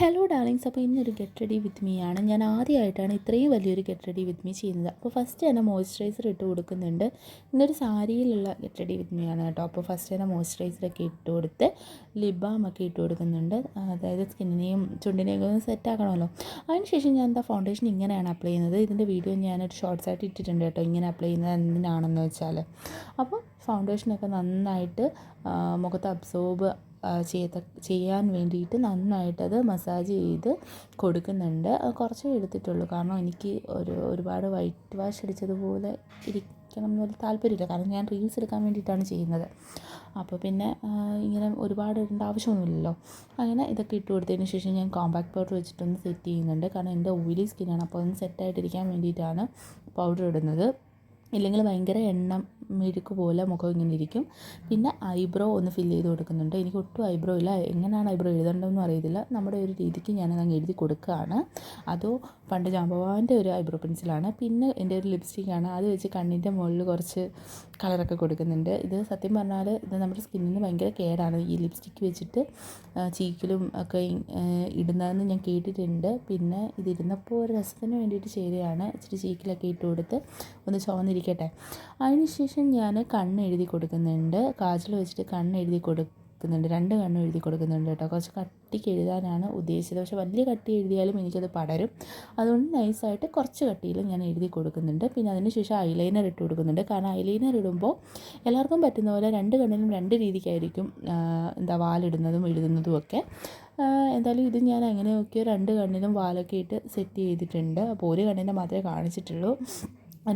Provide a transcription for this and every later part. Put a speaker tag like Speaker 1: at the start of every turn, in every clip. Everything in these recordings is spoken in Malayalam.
Speaker 1: Hello darlings. അപ്പോൾ ഇന്നൊരു ഗെറ്റ് റെഡി വിത്ത് മീ ആണ്. ഞാൻ ആദ്യമായിട്ടാണ് ഇത്രയും വലിയൊരു ഗെറ്റ് റെഡി വിത്ത് മീ ചെയ്യുന്നത്. അപ്പോൾ ഫസ്റ്റ് തന്നെ മോയ്സ്ചറൈസർ ഇട്ട് കൊടുക്കുന്നുണ്ട്. ഇന്നൊരു സാരിയിലുള്ള ഗെറ്റ് റെഡി വിത്ത് മീ ആണ് കേട്ടോ. അപ്പോൾ ഫസ്റ്റ് തന്നെ മോയ്സ്ചറൈസറൊക്കെ ഇട്ട് കൊടുത്ത് ലിപ് ബാമൊക്കെ ഇട്ട് കൊടുക്കുന്നുണ്ട്. അതായത് സ്കിന്നിനെയും ചുണ്ടിനെയൊക്കെ ഒന്ന് സെറ്റാക്കണമല്ലോ. അതിനുശേഷം ഞാൻ എന്താ ഫൗണ്ടേഷൻ ഇങ്ങനെയാണ് അപ്ലൈ ചെയ്യുന്നത്. ഇതിൻ്റെ വീഡിയോ ഞാനൊരു ഷോർട്സ് ആയിട്ട് ഇട്ടിട്ടുണ്ട് കേട്ടോ, ഇങ്ങനെ അപ്ലൈ ചെയ്യുന്നത് എന്തിനാണെന്ന് വെച്ചാൽ. അപ്പോൾ ഫൗണ്ടേഷനൊക്കെ നന്നായിട്ട് മുഖത്ത് അബ്സോർബ് ചെയ്യാൻ വേണ്ടിയിട്ട് നന്നായിട്ടത് മസാജ് ചെയ്ത് കൊടുക്കുന്നുണ്ട്. കുറച്ചേ എടുത്തിട്ടുള്ളൂ, കാരണം എനിക്ക് ഒരുപാട് വൈറ്റ് വാഷ് അടിച്ചതുപോലെ ഇരിക്കണം എന്നൊരു താല്പര്യമില്ല, കാരണം ഞാൻ റീൽസ് എടുക്കാൻ വേണ്ടിയിട്ടാണ് ചെയ്യുന്നത്. അപ്പോൾ പിന്നെ ഇങ്ങനെ ഒരുപാട് ഇടേണ്ട ആവശ്യമൊന്നുമില്ലല്ലോ. അങ്ങനെ ഇതൊക്കെ ഇട്ട് കൊടുത്തതിന് ശേഷം ഞാൻ കോമ്പാക്ട് പൗഡർ വെച്ചിട്ടൊന്ന് സെറ്റ് ചെയ്യുന്നുണ്ട്, കാരണം എൻ്റെ ഓയിലി സ്കിന്നാണ്. അപ്പോൾ ഒന്ന് സെറ്റായിട്ടിരിക്കാൻ വേണ്ടിയിട്ടാണ് പൗഡർ ഇടുന്നത്. ഇല്ലെങ്കിൽ ഭയങ്കര മെഴുക്ക് പോലെ മുഖം ഇങ്ങനെ ഇരിക്കും. പിന്നെ ഐബ്രോ ഒന്ന് ഫില്ല് ചെയ്ത് കൊടുക്കുന്നുണ്ട്. എനിക്ക് ഒട്ടും ഐബ്രോ ഇല്ല, എങ്ങനെയാണ് ഐബ്രോ എഴുതേണ്ടതെന്നും അറിയത്തില്ല. നമ്മുടെ ഒരു രീതിക്ക് ഞാനതങ്ങ് എഴുതി കൊടുക്കുകയാണ്. അതോ പണ്ട് ജാമ്പവാൻ്റെ ഒരു ഐബ്രോ പെൻസിലാണ്. പിന്നെ എൻ്റെ ഒരു ലിപ്സ്റ്റിക്കാണ്, അത് വെച്ച് കണ്ണിൻ്റെ മുകളിൽ കുറച്ച് കളറൊക്കെ കൊടുക്കുന്നുണ്ട്. ഇത് സത്യം പറഞ്ഞാൽ ഇത് നമ്മുടെ സ്കിന്നിന് ഭയങ്കര കേടാണ്, ഈ ലിപ്സ്റ്റിക്ക് വെച്ചിട്ട് ചീക്കിലും ഒക്കെ ഇടുന്നതെന്ന് ഞാൻ കേട്ടിട്ടുണ്ട്. പിന്നെ ഇതിരുന്നപ്പോൾ ഒരു രസത്തിന് വേണ്ടിയിട്ട് ചെയ്തതാണ്. ഇച്ചിരി ചീക്കിലൊക്കെ ഇട്ട് കൊടുത്ത് ഒന്ന് ചുവന്നിരിക്കട്ടെ. അതിനുശേഷം ഞാൻ കണ്ണ് എഴുതി കൊടുക്കുന്നുണ്ട്. കാജൽ വെച്ചിട്ട് കണ്ണ് എഴുതി കൊടുക്കുന്നുണ്ട്. 2 കണ്ണ് എഴുതി കൊടുക്കുന്നുണ്ട് കേട്ടോ. കുറച്ച് കട്ടിക്ക് എഴുതാനാണ് ഉദ്ദേശിച്ചത്, പക്ഷേ വലിയ കട്ടി എഴുതിയാലും എനിക്കത് പടരും. അതുകൊണ്ട് നൈസായിട്ട് കുറച്ച് കട്ടിയിൽ ഞാൻ എഴുതി കൊടുക്കുന്നുണ്ട്. പിന്നെ അതിന് ശേഷം ഐലൈനർ ഇട്ട് കൊടുക്കുന്നുണ്ട്, കാരണം ഐലൈനർ ഇടുമ്പോൾ എല്ലാവർക്കും പറ്റുന്ന പോലെ 2 കണ്ണിനും 2 രീതിക്കായിരിക്കും വാലിടുന്നതും എഴുതുന്നതും ഒക്കെ. എന്തായാലും ഇത് ഞാൻ എങ്ങനെയൊക്കെയോ 2 കണ്ണിനും വാലൊക്കെ ഇട്ട് സെറ്റ് ചെയ്തിട്ടുണ്ട്. അപ്പോൾ ഒരു കണ്ണിൻ്റെ മാത്രമേ കാണിച്ചിട്ടുള്ളൂ.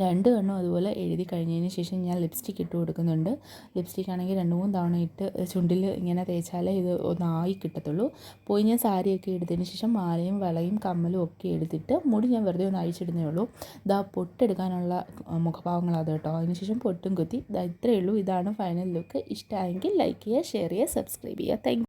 Speaker 1: 2 കണ്ണും അതുപോലെ എഴുതി കഴിഞ്ഞതിന് ശേഷം ഞാൻ ലിപ്സ്റ്റിക്ക് ഇട്ട് കൊടുക്കുന്നുണ്ട്. ലിപ്സ്റ്റിക്ക് ആണെങ്കിൽ 2-3 തവണ ഇട്ട് ചുണ്ടിൽ ഇങ്ങനെ തേച്ചാലേ ഇത് ഒന്നായി കിട്ടത്തുള്ളൂ. പോയി ഞാൻ സാരിയൊക്കെ എടുത്തതിന് ശേഷം മാലയും വളയും കമ്മലും ഒക്കെ എടുത്തിട്ട് മുടി ഞാൻ വെറുതെ ഒന്ന് അഴിച്ചിടുന്നേ ഉള്ളൂ. പൊട്ടെടുക്കാനുള്ള മുഖഭാവങ്ങളത് കേട്ടോ. അതിനുശേഷം പൊട്ടും കുത്തി ഇത്രയേ ഉള്ളൂ. ഇതാണ് ഫൈനൽ ലുക്ക്. ഇഷ്ടമായെങ്കിൽ ലൈക്ക് ചെയ്യുക, ഷെയർ ചെയ്യുക, സബ്സ്ക്രൈബ് ചെയ്യുക. താങ്ക്